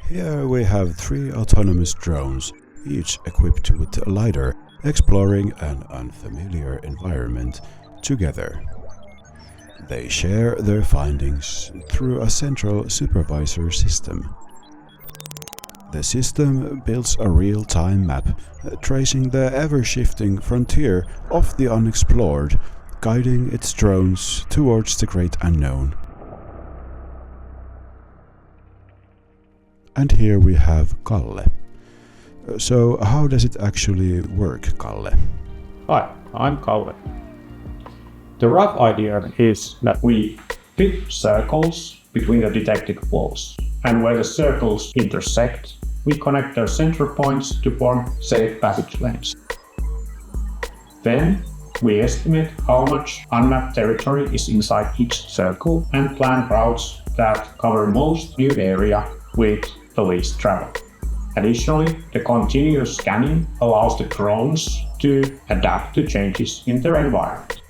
Here we have 3 autonomous drones, each equipped with a LIDAR, exploring an unfamiliar environment together. They share their findings through a central supervisor system. The system builds a real-time map, tracing the ever-shifting frontier of the unexplored, guiding its drones towards the great unknown. And here we have Kalle. So how does it actually work, Kalle? Hi, I'm Kalle. The rough idea is that we fit circles between the detected flows, and where the circles intersect, we connect their center points to form safe passage lanes. Then we estimate how much unmapped territory is inside each circle and plan routes that cover most new area with the least travel. Additionally, the continuous scanning allows the drones to adapt to changes in their environment.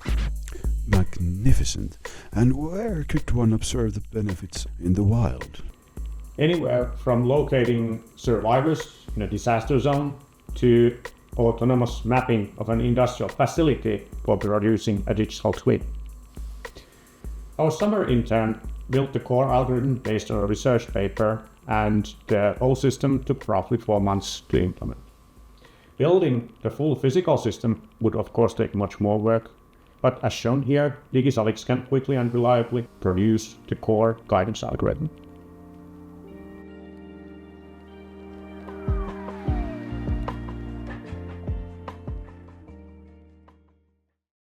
Magnificent. And where could one observe the benefits in the wild? Anywhere from locating survivors in a disaster zone to autonomous mapping of an industrial facility for producing a digital twin. Our summer intern built the core algorithm based on a research paper, and the whole system took roughly 4 months to implement. Building the full physical system would of course take much more work, but as shown here, Digisalix can quickly and reliably produce the core guidance algorithm.